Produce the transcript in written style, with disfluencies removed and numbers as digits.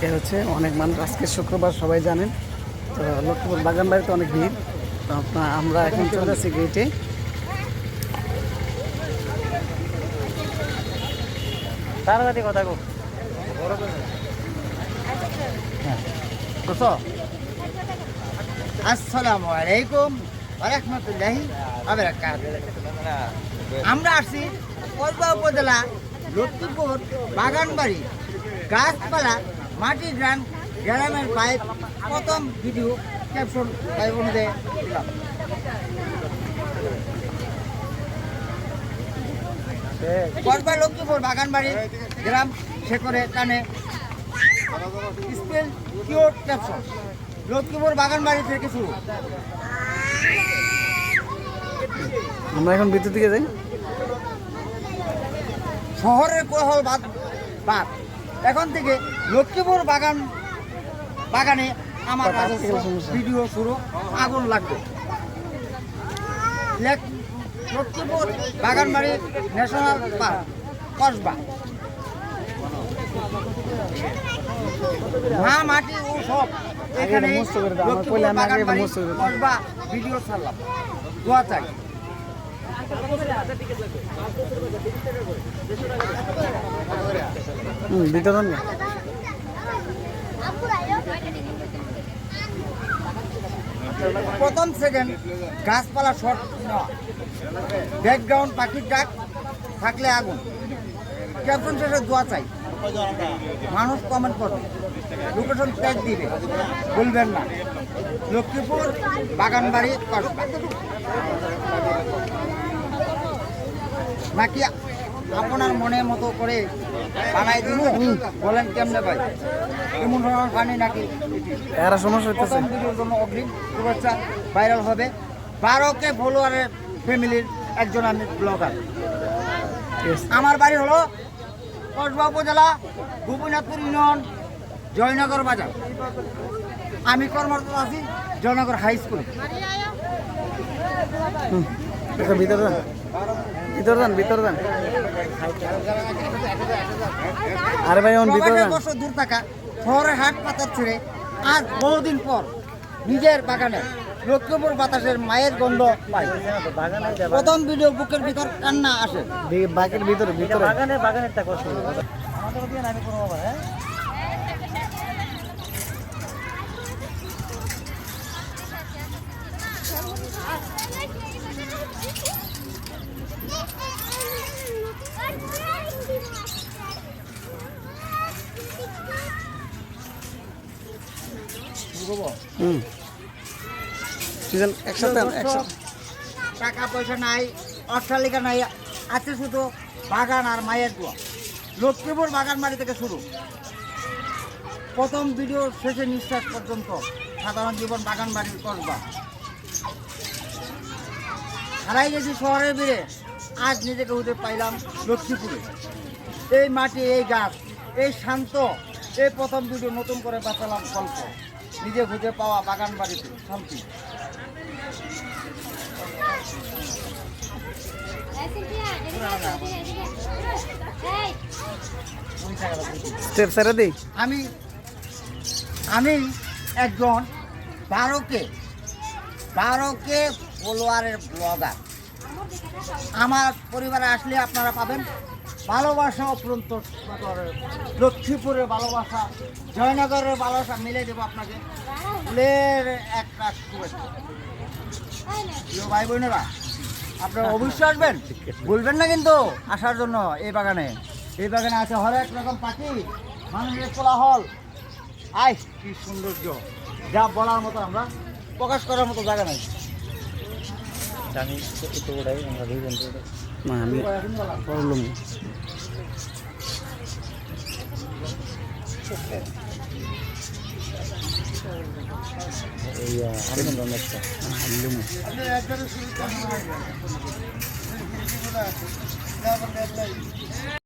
আজকে হচ্ছে অনেক মানুষ, আজকে শুক্রবার সবাই জানেন। তো লক্ষ্মীপুর বাগান বাড়িতে অনেক ভিড়। তো আমরা এখন চলে যাচ্ছি গেটে। তাড়াতাড়ি কথা গো। আসসালামু আলাইকুম ওয়া রাহমাতুল্লাহি ওয়া বারাকাতুহু। আমরা আসছি কসবা উপজেলা লক্ষ্মীপুর বাগানবাড়ি গাছপালা মাটি গ্রামের পাইপ প্রথম ভিডিও ক্যাপশন অনুযায়ী দিলাম। কসবা লক্ষ্মীপুর বাগানবাড়ি গ্রাম শেখরে কানে স্পেল কিওর ক্যাপশন লক্ষ্মীপুর বাগানবাড়ি থেকে শুরু। আমরা এখন ভিতর দিকে যাই। শহরের কোলাহল বাদ এখন থেকে লক্ষ্মীপুর বাগানে আমার ভিডিও শুরু। আগুন লাগবে লক্ষ্মীপুর বাগানবাড়ি ন্যাশনাল পার্ক কসবা। মাটি ও সব এখানে কসবা ভিডিও ছাড়লাম। দোয়া চাই। বিতরণ প্রথম সেকেন্ড গাছপালা শট নেওয়া, ব্যাকগ্রাউন্ড পাখির ডাক থাকলে আগুন। ক্যাপ্টেন শেষে দোয়া চাই। মানুষ কমেন্ট করবে, লোকেশন ট্যাগ দিবে, বলবেন না লক্ষ্মীপুর বাগানবাড়ি কসবা নাকি আপনার মনের মতো করে বানাই দিব। বলেন কেমনে ভাই, এমন ধরনের পানি নাকি এরা সমস্যা হচ্ছে। ভিডিওর জন্য অগ্রিম শুভেচ্ছা। ভাইরাল হবে 12K ফলোয়ারের ফ্যামিলির একজন আমি ব্লগার। আমার বাড়ি হলো কসবা উপজেলা গোপীনাথপুর ইউনিয়ন জয়নগর বাজার। আমি কর্মরত আছি জয়নগর হাই স্কুলে। ভিতর দেন। আরে ভাই বছর দূর থাকা শহরের হাট পাতার ছেড়ে আজ বহুদিন পর নিজের বাগানে লক্ষ্মীপুর বাতাসের মায়ের গন্ধ পাই। প্রথম ভিডিও বুকের ভিতর কান্না আসে। বাকের ভিতরে বাগানেরটা কষ্ট আমাদের দিয়ে আমি করবো। হ্যাঁ টাকা পয়সা নাই, অট্টালিকা নাই, আছে শুধু বাগান আর মায়ের দোয়া। লক্ষ্মীপুর বাগানবাড়ি থেকে শুরু। প্রথম ভিডিও শেষে নিঃশ্বাস পর্যন্ত সাধারণ জীবন বাগানবাড়ির কসবা। হারাই গেছি শহরের ভিড়ে, আজ নিজেকে উঠে পাইলাম লক্ষ্মীপুরে। এই মাটি, এই গাছ, এই শান্ত, এই প্রথম ভিডিও নতুন করে বাঁচালাম গল্প। নিজে খুঁজে পাওয়া বাগান বাড়িতে শান্তি। আমি একজন 12K ফলোয়ারের ব্লগার। আমার পরিবারে আসলে আপনারা পাবেন ভালোবাসা অপ্রন্ত। লক্ষ্মীপুরের ভালোবাসা, জয়নগরের ভালোবাসা মিলে দেবো আপনাকে। ফুলের একটা শুভেচ্ছা। প্রিয় ভাই বোনেরা, আপনারা অবশ্যই আসবেন, বলবেন না কিন্তু আসার জন্য। এই বাগানে আছে হরেক রকম পাখি, মানুষের কোলাহল। আয় কি সৌন্দর্য, যা বলার মতো, আমরা প্রকাশ করার মতো জায়গা নাই। আমি পড়লাম।